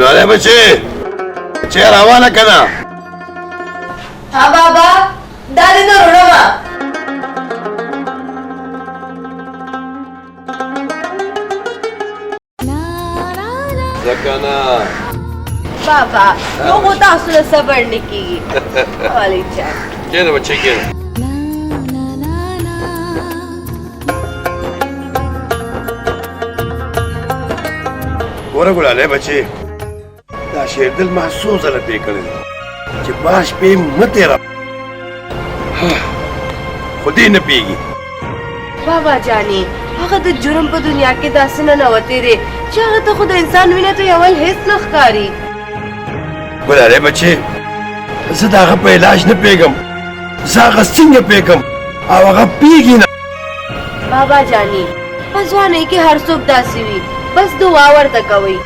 बुला बच्चे बच्चे रवाना करा। हाँ बाबा दादी तो रुड़वा जकाना बाबा वो होता असुर सबर निकी वाली चाय क्या ना बच्चे क्या ना गोरा बुला ले बच्चे दा शेर दिल महसूस अल पे करे कि बाश पे मत तेरा खुद ही न पीगी बाबा जानी अगर तो जुर्म पर दुनिया के दासन न होते रे चाहे तो खुद इंसान भी ना तो अवल हिस्स नखकारी बुला ले बच्चे ज़दाग़ पे इलाज न पेगम ज़ाग़ सिंग पेगम आवाग़ पीगी ना बाबा जानी पसवाने की हर सुख दासी हुई बस दुआ वर तक हुई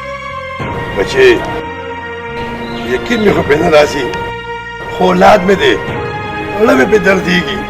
बच्चे यकीन में हो बेना राजी औलाद में दे औलाद में पे दर्द देगी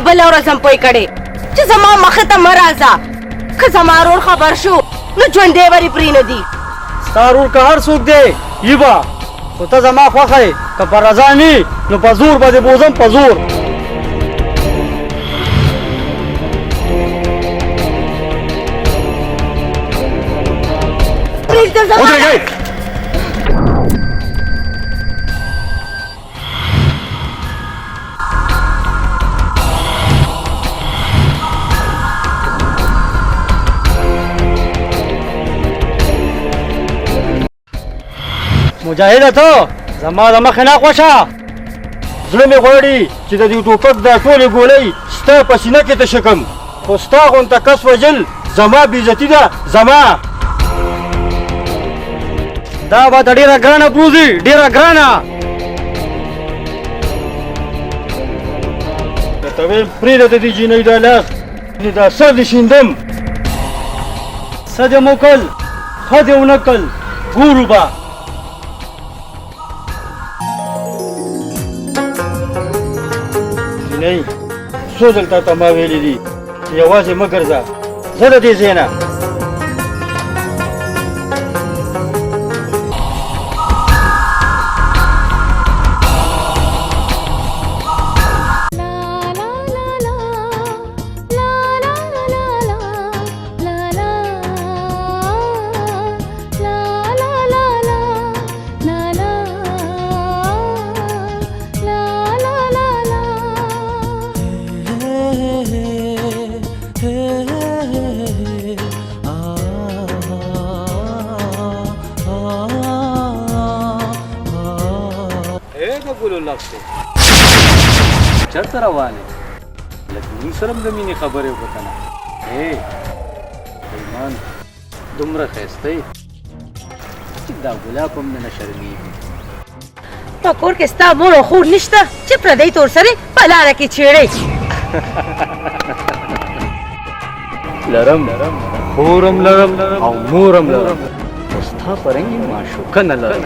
बलौर संपोई कड़े जो जमा मखता मराजा खजमारोर खबर शो न जोंदे वरी प्रीनदी तारूर का हर सुख दे यबा तो तजमा ख्वाखे का बरजानी न पजूर बदे बोजम पजूर उधर गए मुजाहिद तो जमा जमा खना खोशा जुल्म गोड़ी چې د دې ټوپک د ټولې ګولۍ ستا په سینه کې تشکم خو ستا غونته کس وژل زما بېعزتي ده زما دا به د ډېره ګرانه بوځي ډېره ګرانه درته ویم پرېږده د دې جینۍ دا لاس دا سر دې شیندم څه دې مو کړل ښه دې ونه کړل ګورو به नहीं सो दलता तमा वेली दी यवाजे मगर जा जरा दे जेना چرته روان یې لکه موږ سره هم د مینې خبرې وکړه که نه ایمان دومره ښایسته یې چې دا ګلاب هم نه شرمېږي په کور کې ستا مور او خور نشته چې پردی تور سره په لاره کې چیړې لرم خورم لرم او مورم لرم خو ستا په رنګ یې معشوقه نه لرم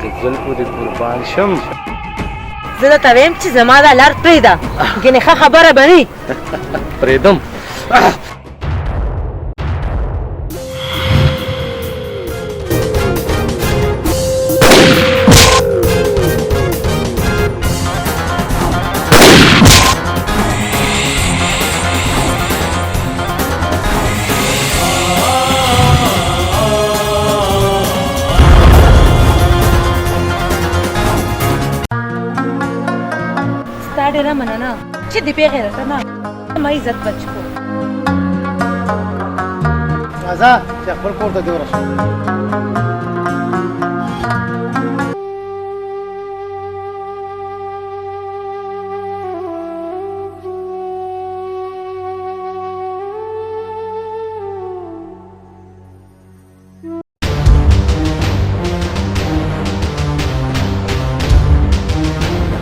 د زلفو دې قربان شم زه درته ویم چې زما دا لار پرېږده ګنې ښه خبره به نه پرېږدم ستا ډېره مننه چې د بې غیرته ما زما عزت بچ کړو راځه چې خپل کور ته دې ورسو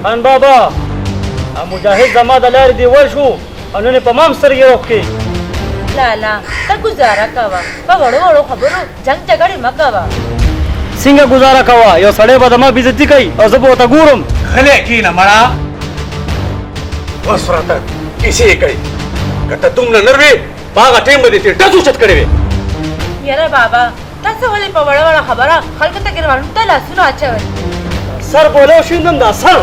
خان بابا مجاهد زما د لارې دیوال شو او نن یې په مام سترګې روښکې لالا ته ګزاره کوه په وړو وړو خبرو جنګ جګړې مه کوه څنګه ګزاره کوه یو سړی به د ما بېزتي کوي او زه به ورته ګورم غلی کښېنه مړه اوس راته کیسې یې کوي که ته دومره نر وې په هغه ټایم به دې ترې ډز اوچت کړی وې یاره بابا تاسو ولې په وړه وړه خبره خلکو ته ګرمانو ته لاسونه اچوئ سر بولی شوندم دا سر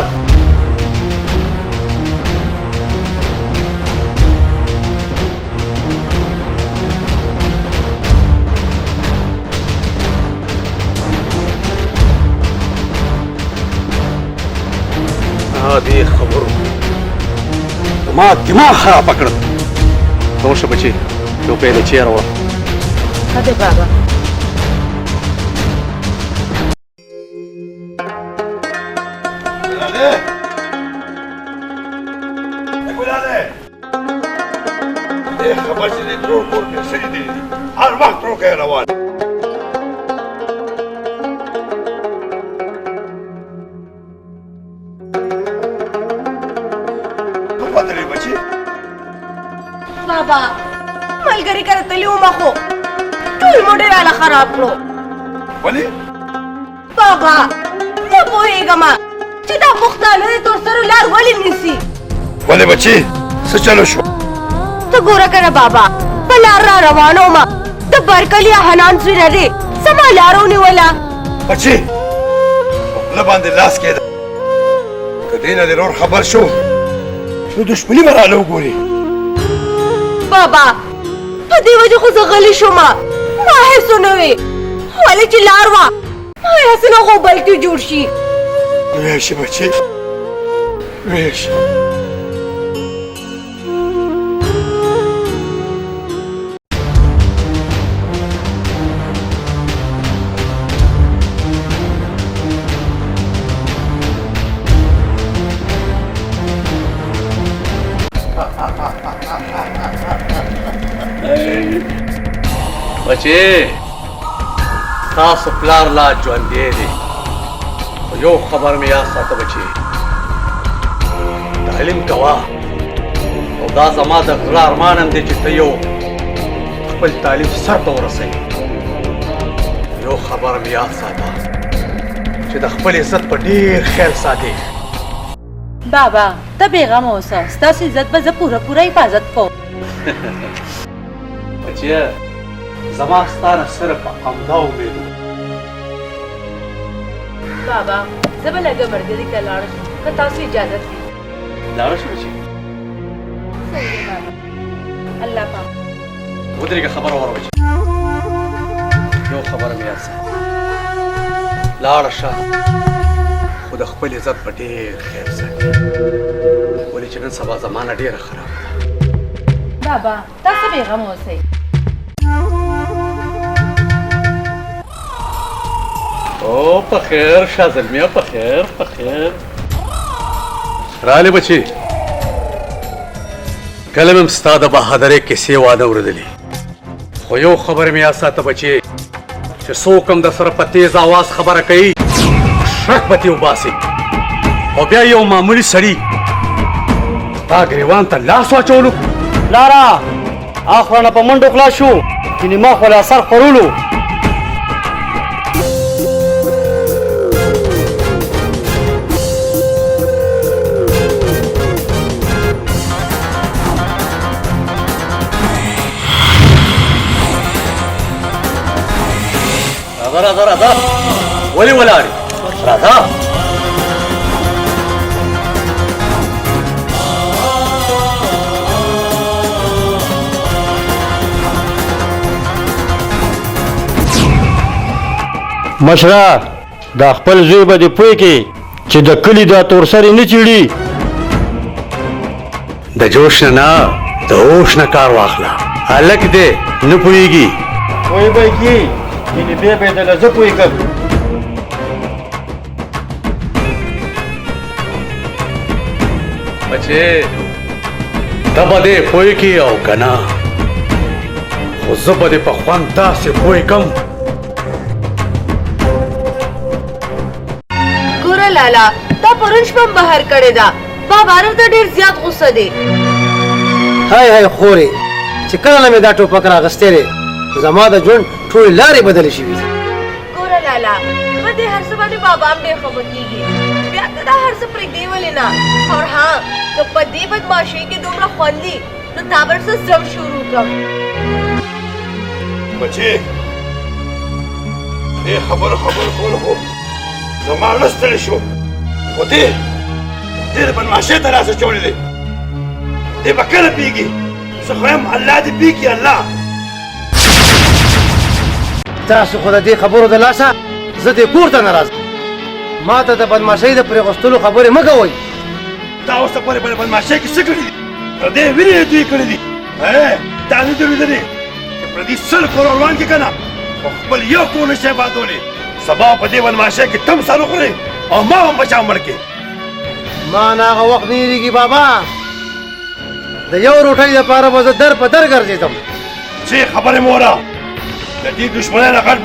دې خبرو زما دماغ خرابه کړل ته ورشه بچي ټوپۍ له چیره وړه ښه دی بابا دې خبر چې دې ترور کور کې سړي دي هر وخت روکی روان بابا ملګری کره تللی وم خو ټول موډر اله خراب کړو ولې بابا زه پوهېږم چې دا پښتانه د تور سرو لار ولې نیسي ولې بچي څه چلو شو ته ګوره کنه بابا په لار را روان وم د برکلي حنان زوی نه دی زما لار ونیوله بچي په خوله باندې لاس کېده که دې نه دې نور خبر شو نو دښمني به راله وګوري بابا په دې وجه خو زه غلی شوم ما هېڅ ونه وې ولې چې لار وه هسې نه خو بلکې جوړ شي ویښ بچي ویښ بچې تاسو پلار لا ژوندی دی خو یو خبر مې یاد ساته بچې تعلیم کوه او دا زما د زړه ارمان هم دی چې ته یو خپل تعلیم سر ته ورسوي یو خبره مې یاد ساته چې د خپل عزت په ډېر خیال ساتې بابا ته بېغمه اوسه ستاسو عزت به زه پوره حفاظت کوم بچیه زما ستا نه صرف همدا امید و بابا زه به لږه ملګري ته لاړه شم که تاسو اجازت وي لاړه شو بچي صحیح دی بابا الله پاک ودرېږه خبره وره بچي یو خبره مې یاد ساته لاړه شه خو د خپل عزت په ډېر خیال ساتي ولې چې نن سبا زمانه ډېره خرابه ده بابا تاسو بېغمه اوسئ او په خیر شاه زلمیه په خیر رالې بچي کله مې ستا د بهادرۍ کیسې واده اورېدلې خو یو خبره مې یاد ساته بچې چې څوک هم د سره په تیز اواز خبره کوي شک به ترې وباسي او بیا یو معمولي سړي ستا ګریوان ته لاس واچولو لارا اخرانه په منډو خلاص شو ځینې ما خو له سر خورولو راځه ولې ولاړې راځه مشره دا خپل زوی به دې پوه کې چې د کلي دا تورسرې نه چیړي د جوش نه د هوش نه کار واخله هلک دی نه پوهېږي پوه به کې یعنې بیا به یې دله زه پوهېږم بچې ته به دې پوهېږي او که نه خو زه به دې په خوند داسې پوهېږم ګوره لالا دا پرون شپه م بهر کړې ده بابا راته ډېر زیات غوسه دی هاي هاي خورې چې کله نه مې دا ټوپک راغستی دی زما د ژوند ټولې لارې بدلې شوي دي ګوره لالا په دې هر څه باندې بابا هم ډېر خفه کېږي بیا ته دا هر څه پرېږدې ولې نه او ها که په دې بدماشۍ کې دومره خوند دي نو تا به څه زم شروع کړم بچې دې خبرو کولو خو زما زړه ستړی شو خو دې د بدماشۍ ته راسه چوړې دی دې به کله پېږي زه خو یم الله دې پېږي الله تاسو خو د دې خبرو د لاسه زه دې کور ته نه راځم ما ته د بدماشۍ د پرېغوستلو خبرې مه کوئ دا اوسه پورې په بدماشۍ کې څه کړي دي پردې وینې یې دوی کړي دي تا نه دي لیدلي چې پردي سل کور روان کړي که نه خو خپل یو کور نشي آبادولی سبا په دې بدماشۍ کې تم سر وخورې او ما هم بچا مړ کړې ما نه هغه وخت نه هېرېږي بابا د یو روټۍ دپاره به زه در په در ګرځېدم چې خبرې موره د دې دشمنۍ نه غټ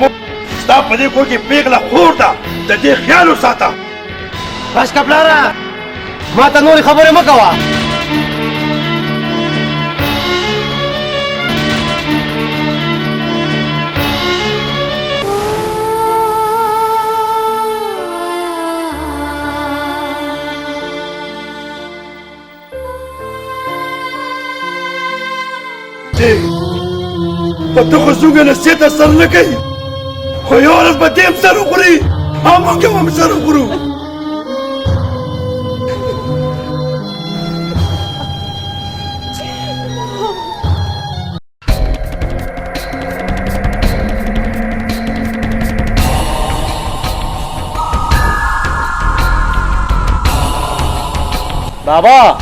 ستا په دې کور کې پېغله خور ده د دې خیال وساته بس که پلاره ما ته نورې خبرې مه کوه په دغه زوږه نصیحت سر نه کوي خو یو ورځ به دې هم سر وخوري او موږ هم سر وخورو بابا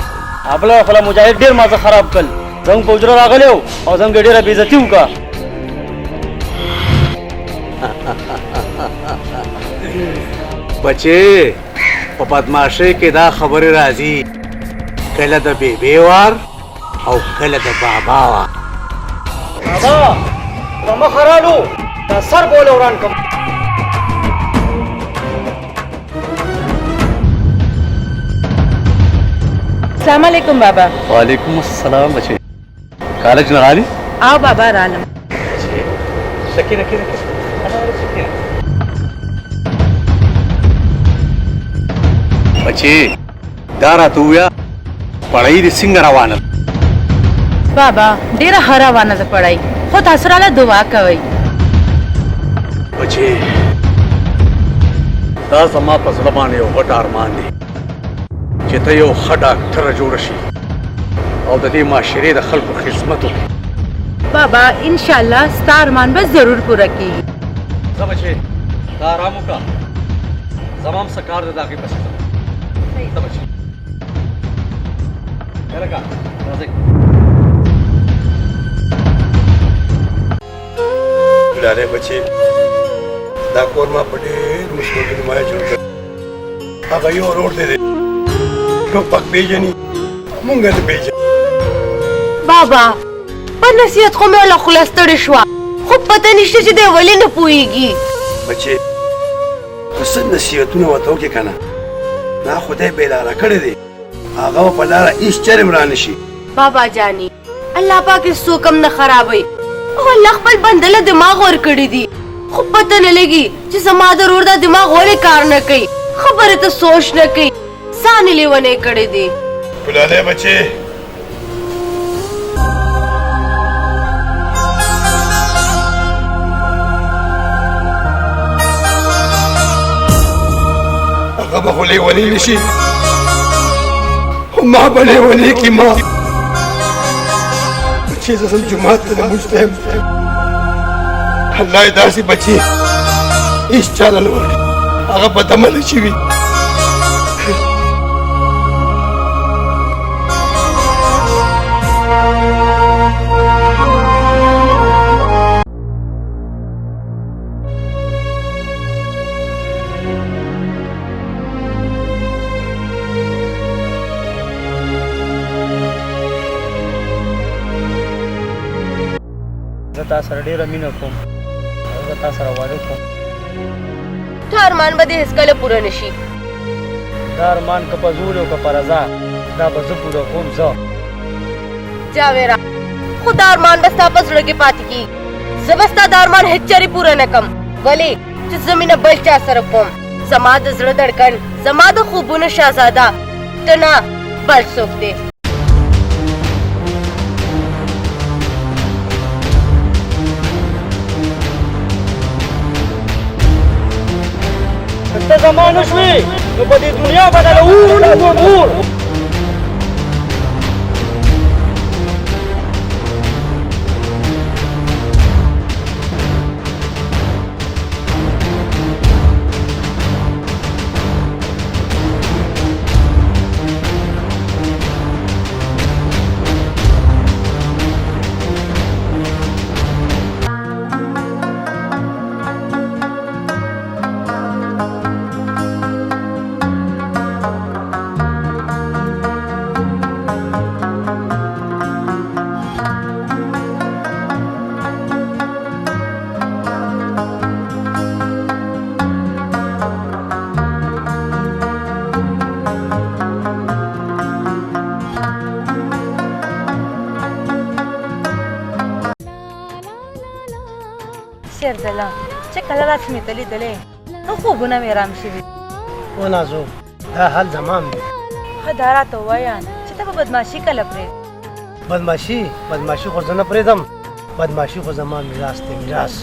خپله خپله مجاهد ډېر مازه خراب کړل زموږ په حجره راغلی و او زموږ یې ډېره بېعزتي وکړه بچې په بدماشۍ کې دا خبرې راځي کله د بیبې وار او کله د بابا وار بابا په مخه رالو دا سر به ولې وران کړم السلام علیکم بابا وعلیکم السلام بچې کالج نه غالي آو بابا رالم سکینه کینه بچې دا راته ووایه پړی دې څنګه روانه ده بابا ډیره ښه روانه ده پړی خو تاسو راله دعا کوئ بچې دا زما په زړه باندې یو غټ ارمان دی چې ته یو ښه ډاکټره جوړه شي او د دې معاشرې د خلکو خدمت وکړي بابا ان شاء الله ستا ارمان به ضرور پوره کیږي ځه بچې ته ارام وکړه زما هم څه کار دی د هغې پسې ځه ځه بچې یلکه راځئ ګلالۍ بچې دا کور ما په ډېر مشکل کې ما جوړ کړ هغه یو روډ دی ټوپک پېژني مونږ نه پېژني بابا په نصیحت خو مې له خوله ستړې شوه خو پته نشته چې دی ولې نه پوهېږي بچې که څه نصیحتونه ورته وکړې که نه دا خدای بېلاره کړی دی هغه به په لاره هېڅ چرې م رانشي بابا جاني الله پاک هېڅ څوک هم نه خرابوي او الله خپل بنده له دماغ ورکړي دي خو پته نه لګي چې زما د ورور دا دماغ ولې کار نه کوي خبرې ته سوچ نه کوي ځان یې لیونی کړی دی ګلالی بچې هغه به خو لیونی نه شي خو ما به لیونی کړي ما بچې زه ځم جومات ته لمونځ ته یم الله یې داسې بچې هېڅ چاله نه ورکړي هغه په دمه نه شوي زه تا سره ډېره مینه کوم او زه تا سره واده کوم تا ارمان به دې هېڅکله پوره نه شي دا ارمان که په زور او که په رضا دا به زه پوره کوم زه جاویرا خو دا ارمان به ستا په زړه کې پاتې کېږي زه به ستا دا ارمان هېڅ چرې پوره نه کړم ولې چې زه مینه بل چا سره کوم زما د زړه دړکن زما د خوبونو شهزاده ته نه بل څوک دی ته زما نه شوې نو په دې دنیا بدله اور شیردله چې کله راس مې ته لیدلې نو خوبونه مې ارام شوي او نازو دا حال زمان دی ښه دا راته ووایه چې ته به بدماشي کله پرېږدې بدماشي خو زه نه پرېږدم بدماشي خو زما میراث دی میراث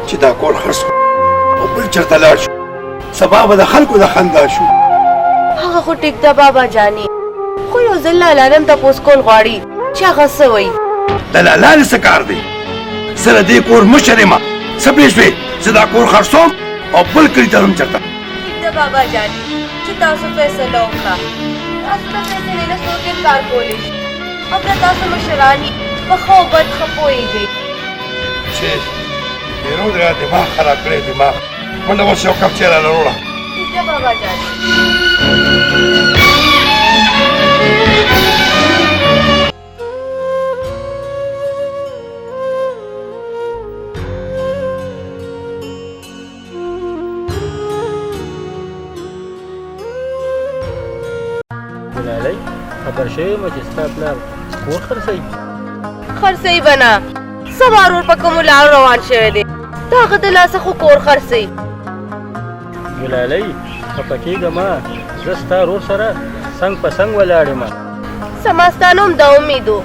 چې دا کور خرڅ کړو او بل چېرته لاړ شو سبا به د خلکو د خندا شو هغه خو ټیک ده بابا جاني خو یو ځل لالا نه هم تپوس کول غواړي چې هغه څه وایي د لالا څه کار دی زه د دې کور مشر یم څه پرې شوې زه دا کور خرڅوم او بل کلي ته هم چېرته ټیک ده بابا جاني چې تاسو فیصله وکړه تاسو د فیصلې نه څوک انکار کولی شي او بیا تاسو مشران یې په ښه او بد ښه پوهېږئ چې بیرون را دماغ خراب کړی دماغ منډه اوس یو کپ چای راله وروړه ټیک ده بابا جاني ګلالۍ خبر شوې یم چې ستا پلار کور خرڅوي خرڅوي به نه سبا ورور په کومو لارو روان شوی دی د هغه د لاسه خو کور خرڅوي ګلالۍ خفه کېږه مه زه ستا ورور سره څنګ په څنګ ولاړ یم زما ستا نوم د امید و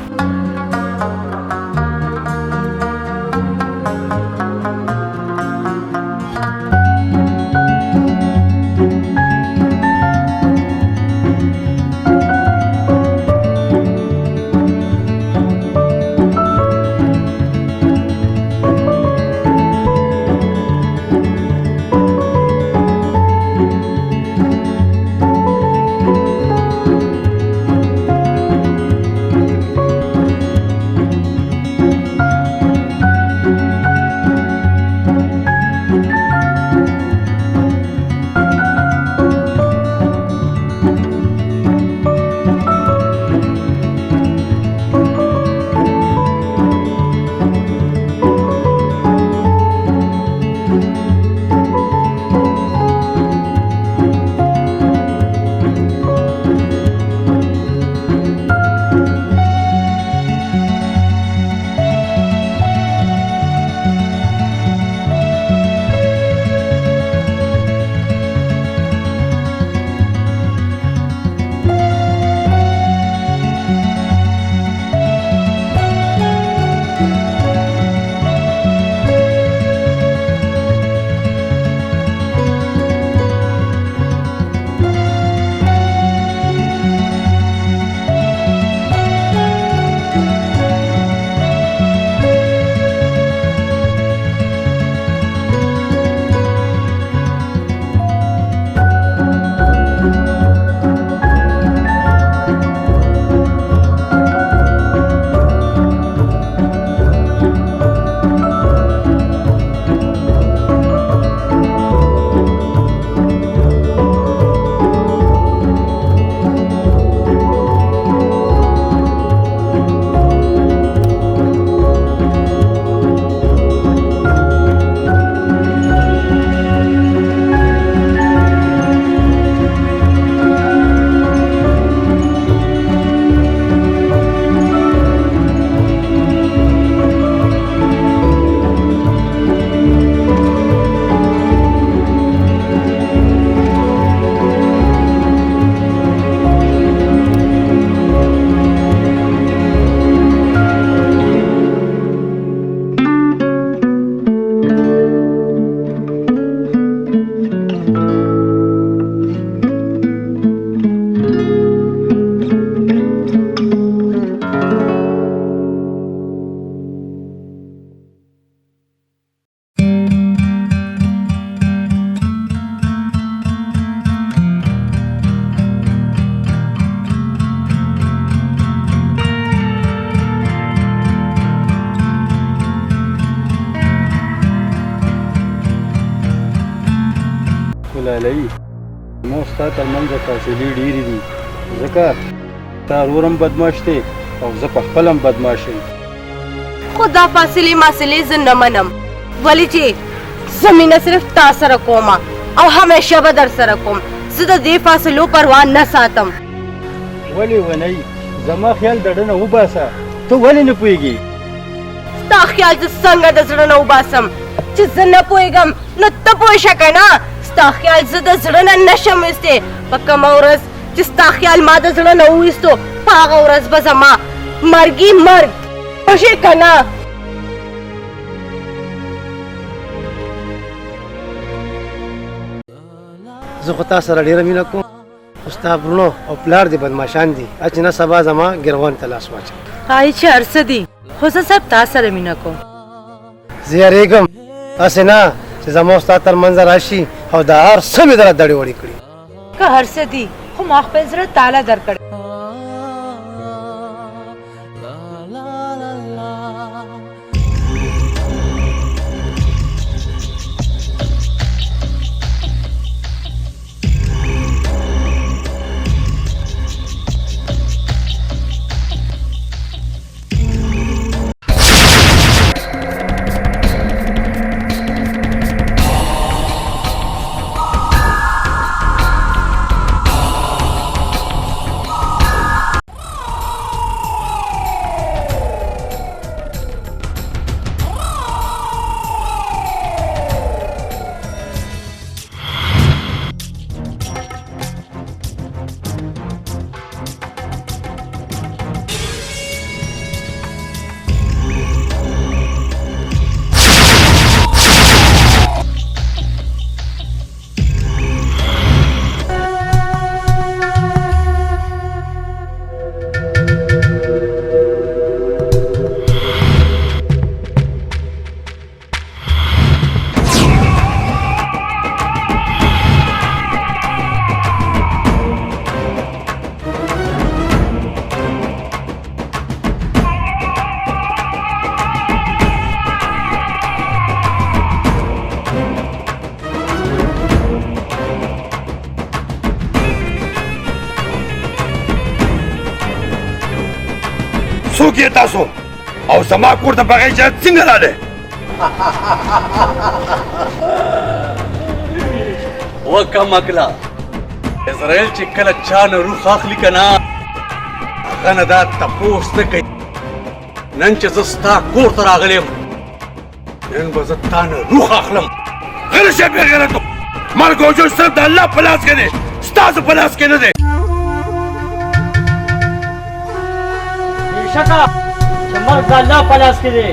ګلالۍ زما ستا تر منځه فاصلې ډېرې دي ځکه تا ورور هم بدماش دی او زه په خپل هم بدماش یم خو دا فاصلې ماسلې زه نه منم ولې چې زه مینه صرف تا سره کوم او همیشه به در سره کوم زه د دې فاصلو پروا نه ساتم ولې ونی زما خیال د ډنه وباسه ته ولې نه پوهېږې ستا خیال زه څنګه د زړه نه وباسم چې زه نه پوهېږم نو ته پوه شه که نه ستا خیال زه د زړه نه نشم ویستی په کومه ورځ چې ستا خیال ما د زړه نه وویستو په هغه ورځ به زما مرګي مرګ پوه شې که نه زه خو تا سره ډېره مینه کوم خو ستا برونو او پلار دې بدماشان دي چې نه سبا زما ګروان ته لاس واچوي هاي چې هر څه دي خو زه صرف تا سره مینه کوم زه یېرېږم هسې نه چې زما او ستا تر منځه راشي او دا هر څه مې دله دړې وړې کړي که هر څه دي خو ما خپل زړه تاله درکړی څوک یې تاسو او زما کور ته بغیر اجازه څنګه راغلی وکم اکلا اسرائیل چې کله چا نه روح اخلي که نه هغه نه دا تپوس نه کوي نن چې زه ستا کور ته راغلی یم نن به زه تا نه روح اخلم غیر شه بې غیرتو مرګ او ژوند صرف د الله په لاس کې دی ستاسو په لاس کې نه دی بېشکه چې مرګ د الله په لاس کې دی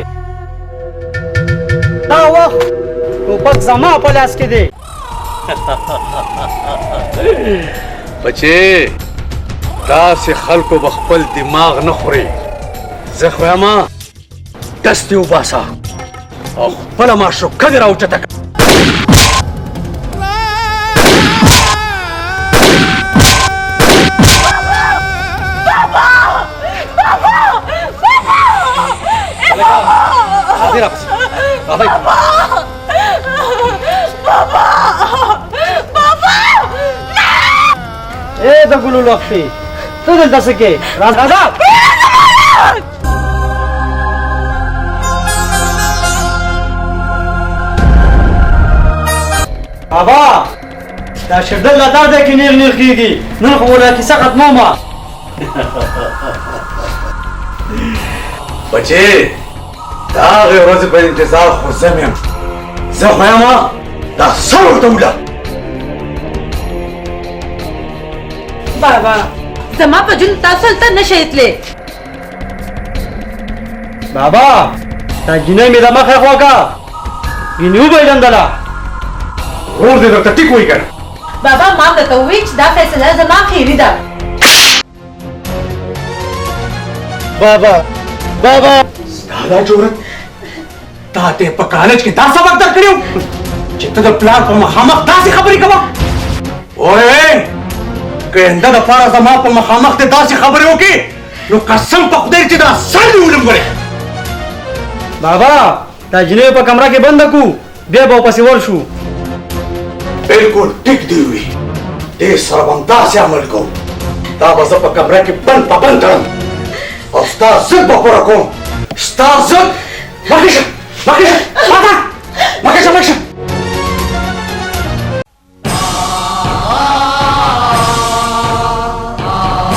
دا وخت ټوپک زما په لاس کې دی بچې داسې خلکو به خپل دماغ نه خوري زه خو یمه دستې وباسه او خپله معشوقه دې راوچته کړه اے د ګلو لښتې ته دلته څه کې راځه بابا دا شردل لا دا کې نیر نیر کېږي نن خو ولا کیسه ختمومه بچې دا هغې ورځې په انتظار خو زم یم زه خو یمه دا سر ورته وله بابا زما په جون تاسو ته نشئ تللی بابا دا جنۍ مې د مخې خواږه ګینې وبایلندله ورور دې درته ټیک وایي که نه بابا ما درته ووایي چې دا فیصله زما خیري ده بابا بابا ستا دا جرأت تا ته په کالج کې دا سبق درکړی و چې ته د پلار په مخامخ داسې خبرې کوه وایې که انده دپاره زما په مخامخ دې داسې خبرې وکړې نو قسم په خدای چې دا سر دې ولم ګورې بابا دا جنۍ په کمره کې بنده کو بیا به ورپسې ورشو बिल्कुल टिक दी हुई दे सरबंदा से अमल को ताबा सब कमरे की बंद पाबंद करम और स्टार बपोर को स्टार मकेश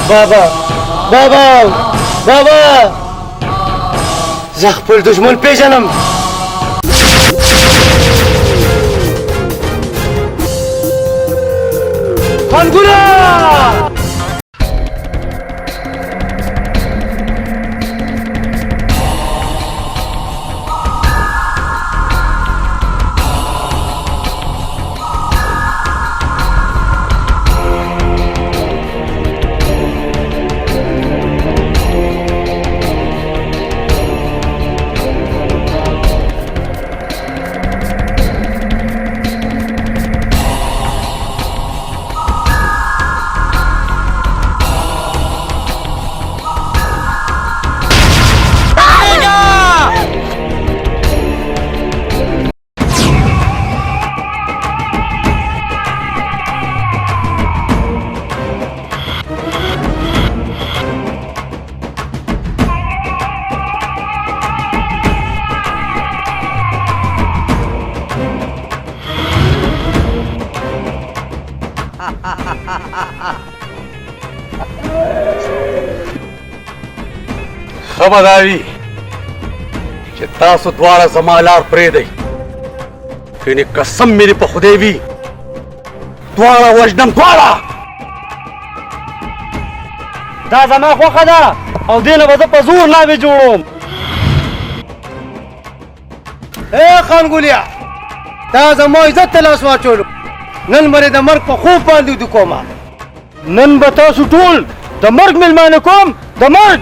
बाबा बाबा बाबा زه خپل دشمن پیژنم خانګوره खबरदारी कि तासु द्वारा जमालार प्रेदई फिर कसम मेरी पखुदेवी द्वारा वजनम द्वारा دا زما خوښه ده او دینه به زه په زور ناوې جوړوم اے خانګولیا دا زما عزت ته لاس واچولو نن مې د مرګ په خوب باندې ودو کومه نن به تاسو ټول د مرګ میلمانه کوم د مرګ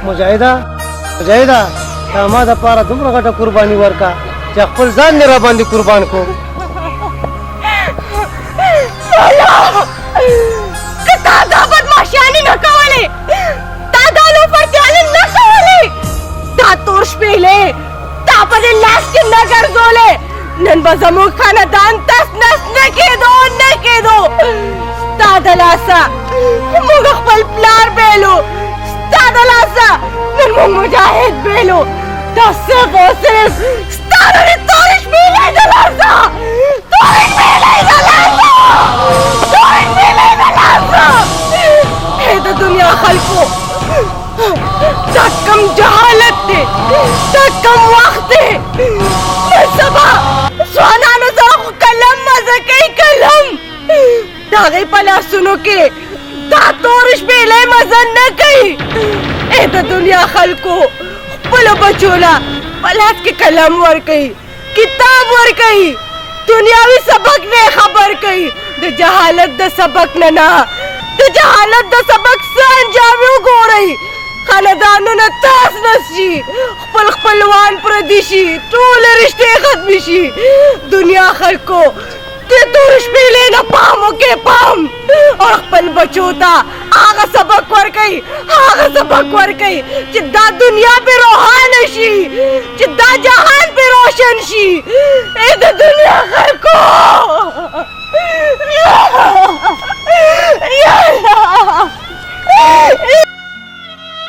مجاهده مجاهده تا ما د پاره دومره غټه قرباني ورکا چې خپل ځان نه را باندې قربان کو که تا دا بدماشیانې نه کولې تا دا لوفرتیانې نه کولې دا تور شپېلې تا په دې لاس کې نه ګرځولې نن به زموږ خاندان تس نس نه کېدو ستا د لاسه موږ خپل پلار بیلو ستا د لاسه نن موږ مجاهد بیلو دا صرف او صرف ستا د دې تورې شپېلې د لاسه تورې شپېلې د لاسه تورې شپېلې د لاسه ای د دنیا خلکو دا کم جهالت دی دا کم وخت دی نن سبا ځوانانو سره خو قلم مزه کوي قلم د هغې په لاسونو کې دا تور شپېلې مزه نه کوي ای د دنیا خلکو خپلو بچو له په لاس کې قلم ورکوي کتاب ورکوي دنیاوي سبق نه خبر کوي د جهالت د سبق نه د جهالت د سبق څه انجام وګورئ خاندانونه تاس نس شي خپل خپلوان پردي شي ټول رشتې ختمې شي دنیا خلکو د تور شپېلې نه پام وکړئ پام او خپل بچو ته هغه سبق ورکئ چې دا دنیا پې روښانه شي چې دا جهان پې روشن شي ای د دنیا خلکو